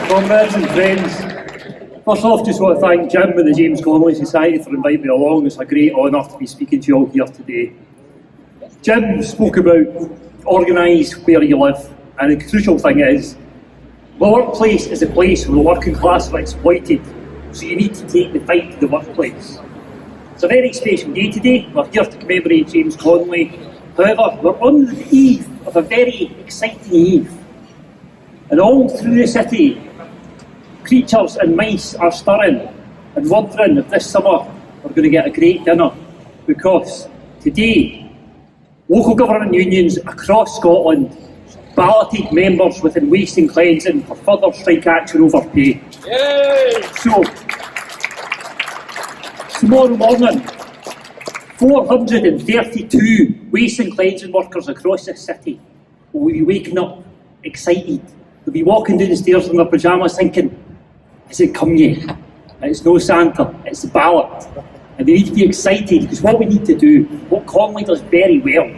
Comrades and friends, first off, just want to thank Jim and the James Connolly Society for inviting me along. It's a great honour to be speaking to you all here today. Jim spoke about organise where you live, and the crucial thing is, the workplace is a place where the working class are exploited, so you need to take the fight to the workplace. It's a very special day today. We're here to commemorate James Connolly. However, we're on the eve of a very exciting eve. And all through the city, creatures and mice are stirring and wondering if this summer we're going to get a great dinner. Because today, local government unions across Scotland balloted members within waste and cleansing for further strike action over pay. Yay! So, tomorrow morning, 432 waste and cleansing workers across this city will be waking up excited. They'll be walking down the stairs in their pyjamas thinking, has it come yet? It's no Santa, it's the ballot. And they need to be excited because what we need to do, what Connolly does very well,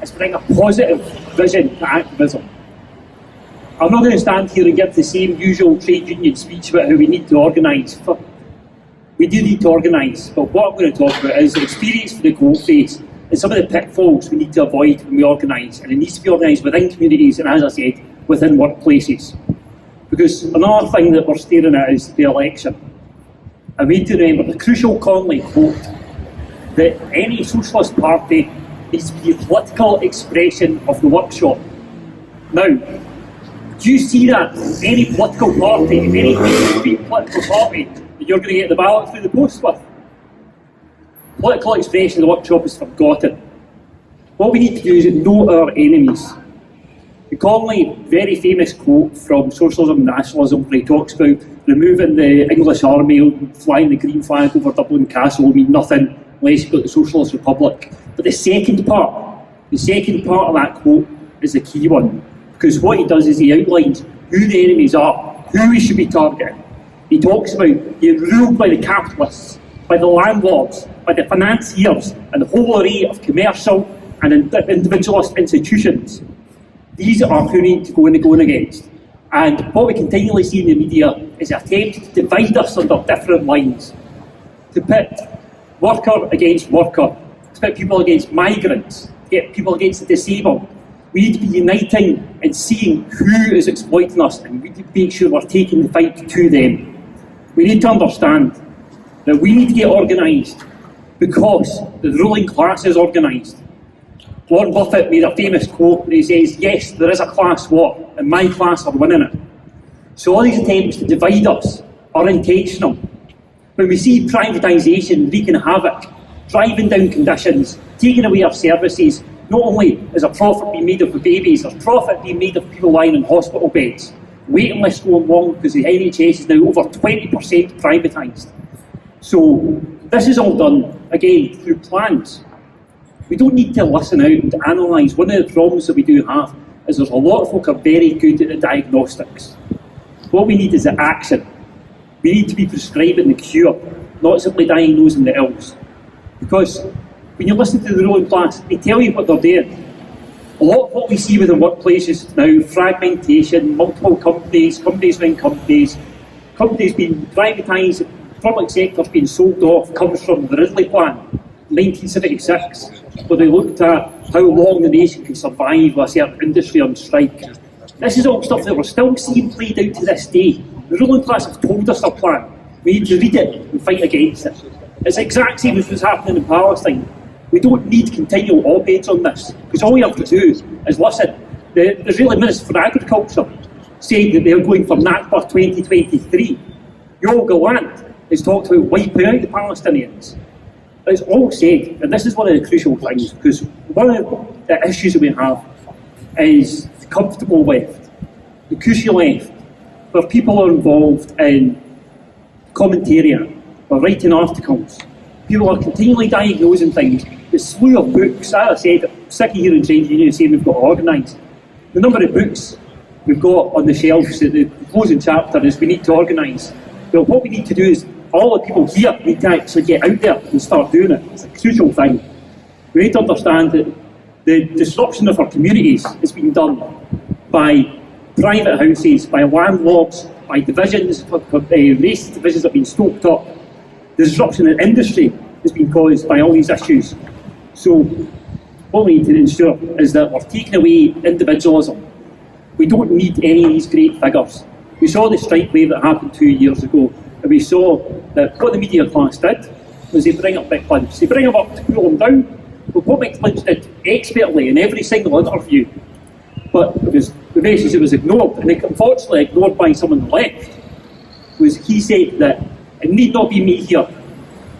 is bring a positive vision to activism. I'm not going to stand here and give the same usual trade union speech about how we need to organise. We do need to organise, but what I'm going to talk about is the experience for the coalface and some of the pitfalls we need to avoid when we organise. And it needs to be organised within communities and, as I said, within workplaces. Because another thing that we're staring at is the election. And we need to remember the crucial Connolly quote that any socialist party needs to be a political expression of the workshop. Now, do you see that any political party, any mainstream political party that you're going to get the ballot through the post with? Political expression of the workshop is forgotten. What we need to do is know our enemies. The Connolly, very famous quote from Socialism and Nationalism, where he talks about removing the English army, flying the green flag over Dublin Castle will mean nothing unless you've got the Socialist Republic. But the second part of that quote is the key one, because what he does is he outlines who the enemies are, who we should be targeting. He talks about being ruled by the capitalists, by the landlords, by the financiers, and the whole array of commercial and individualist institutions. These are who we need to go in against. And what we continually see in the media is an attempt to divide us under different lines, to pit worker against worker, to pit people against migrants, to get people against the disabled. We need to be uniting and seeing who is exploiting us, and we need to make sure we're taking the fight to them. We need to understand that we need to get organised because the ruling class is organised. Warren Buffett made a famous quote where he says, yes, there is a class war, and my class are winning it. So all these attempts to divide us are intentional. When we see privatisation wreaking havoc, driving down conditions, taking away our services, not only is a profit being made of the babies, there's profit being made of people lying in hospital beds. Waiting lists going long because the NHS is now over 20% privatised. So this is all done, again, through plans. We don't need to listen out and analyse. One of the problems that we do have is there's a lot of folk are very good at the diagnostics. What we need is the action. We need to be prescribing the cure, not simply diagnosing the ills. Because when you listen to the ruling class, they tell you what they're doing. A lot of what we see within workplaces now, fragmentation, multiple companies, companies being companies being privatised, public sectors being sold off, comes from the Ridley Plan, 1976, where they looked at how long the nation can survive with a certain industry on strike. This is all stuff that we're still seeing played out to this day. The ruling class have told us their plan. We need to read it and fight against it. It's the exact same as what's happening in Palestine. We don't need continual op-eds on this, because all we have to do is listen. The Israeli Minister for Agriculture said that they're going for Nakba 2023. Yoel Gallant has talked about wiping out the Palestinians. It's all said, and this is one of the crucial things, because one of the issues that we have is the comfortable left, the cushy left, where people are involved in commentariat, or writing articles. People are continually diagnosing things. The slew of books, as I said, I'm sick of hearing trade unions saying we've got to organise. The number of books we've got on the shelves at the closing chapter is we need to organise. Well, what we need to do is all the people here need to actually get out there and start doing it. It's a crucial thing. We need to understand that the disruption of our communities is being done by private houses, by landlords, by divisions, race divisions have been stoked up. The disruption in industry has been caused by all these issues. So what we need to ensure is that we're taking away individualism. We don't need any of these great figures. We saw the strike wave that happened 2 years ago, and we saw that what the media class did was they bring up Mick Lynch. They bring him up to cool him down. But what Mick Lynch did expertly in every single interview, but the message that was ignored, and unfortunately ignored by someone on the left, was he said that it need not be me here.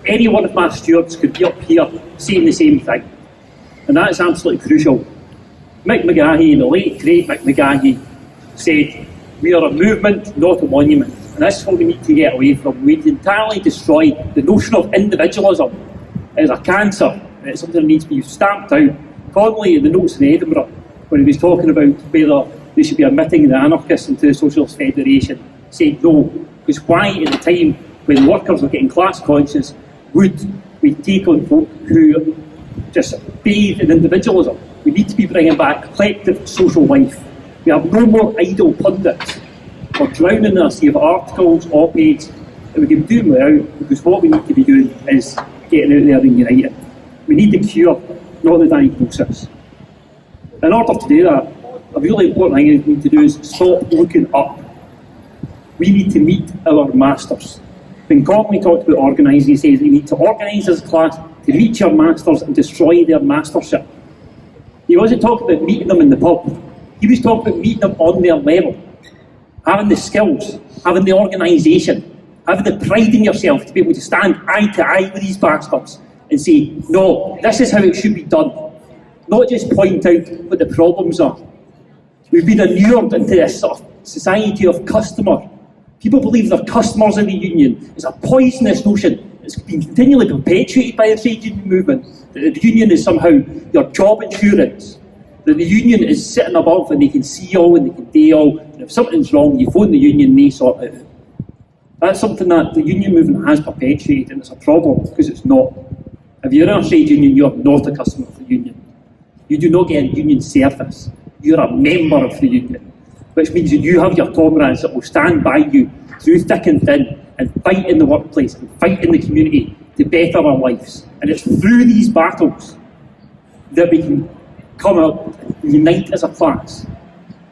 Any one of my stewards could be up here saying the same thing. And that's absolutely crucial. Mick McGahey, the late great Mick McGahey, said, "We are a movement, not a monument." And that's what we need to get away from. We entirely destroy the notion of individualism as a cancer, and it's something that needs to be stamped out. Connolly, in the notes in Edinburgh, when he was talking about whether they should be admitting the anarchists into the Socialist Federation, said no, because why at the time when workers were getting class conscious would we take on folk who just bathe in individualism? We need to be bringing back collective social life. We have no more idle pundits. We're drowning in a sea of articles, op-eds, and we can do them without, because what we need to be doing is getting out there and uniting. We need the cure, not the diagnosis. In order to do that, a really important thing we need to do is stop looking up. We need to meet our masters. When Connolly talked about organising, he says you need to organise as a class to reach your masters and destroy their mastership. He wasn't talking about meeting them in the pub. He was talking about meeting them on their level. Having the skills, having the organisation, having the pride in yourself to be able to stand eye to eye with these bastards and say, no, this is how it should be done. Not just point out what the problems are. We've been inured into this sort of society of customer. People believe they're customers in the union. It's a poisonous notion. It's been continually perpetuated by the trade union movement, that the union is somehow your job insurance, that the union is sitting above and they can see all and they can do all, and if something's wrong, you phone the union and they sort it out. That's something that the union movement has perpetuated, and it's a problem because it's not. If you're in a trade union, you're not a customer of the union. You do not get a union service. You're a member of the union, which means that you have your comrades that will stand by you through thick and thin and fight in the workplace and fight in the community to better our lives. And it's through these battles that we can come up and unite as a class.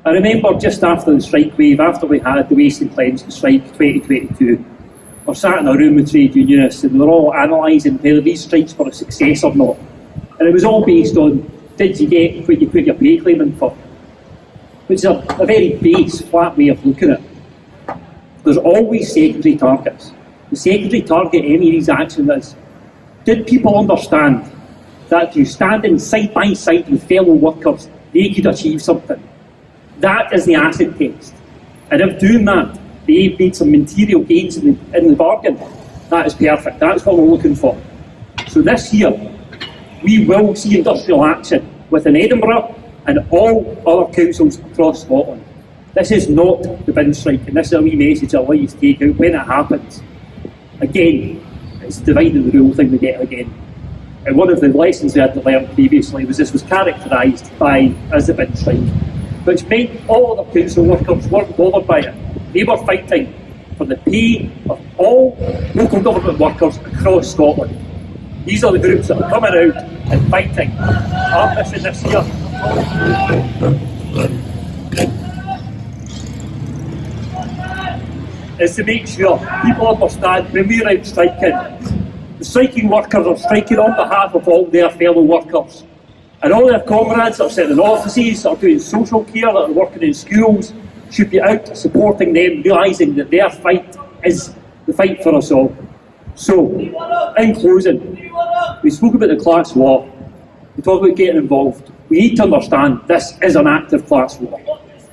I remember just after the strike wave, after we had the Waste and Cleansing strike 2022, we sat in a room with trade unionists and we were all analysing whether these strikes were a success or not. And it was all based on, did you get what you put your pay claim in for? Which is a very base, flat way of looking at it. There's always secondary targets. The secondary target any of these actions is, did people understand that through standing side by side with fellow workers, they could achieve something? That is the acid test. And if doing that, they've made some material gains in the bargain, that is perfect. That's what we're looking for. So this year, we will see industrial action within Edinburgh and all other councils across Scotland. This is not the bin strike, and this is a wee message I'd like you to take out when it happens. Again, it's dividing the rule thing we get again. And one of the lessons we had to learn previously was this was characterised as the bin strike, which meant all other council workers weren't bothered by it. They were fighting for the pay of all local government workers across Scotland. These are the groups that are coming out and fighting. Our mission this year is to make sure people understand when we're out striking, the striking workers are striking on behalf of all their fellow workers. And all their comrades that are sitting in offices, that are doing social care, that are working in schools, should be out supporting them, realising that their fight is the fight for us all. So, in closing, we spoke about the class war. We talk about getting involved. We need to understand this is an active class war.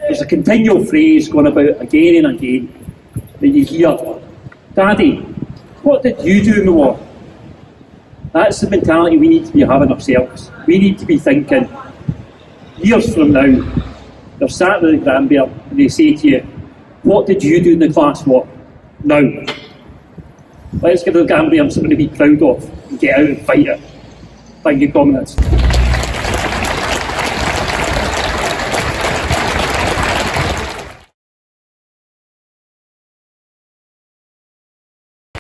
There's a continual phrase going about again and again that you hear, Daddy, what did you do in the war? That's the mentality we need to be having ourselves. We need to be thinking, years from now, they're sat with the Graeme and they say to you, what did you do in the class war? Now, let's give the Graeme something to be proud of and get out and fight it. Thank you, comrades.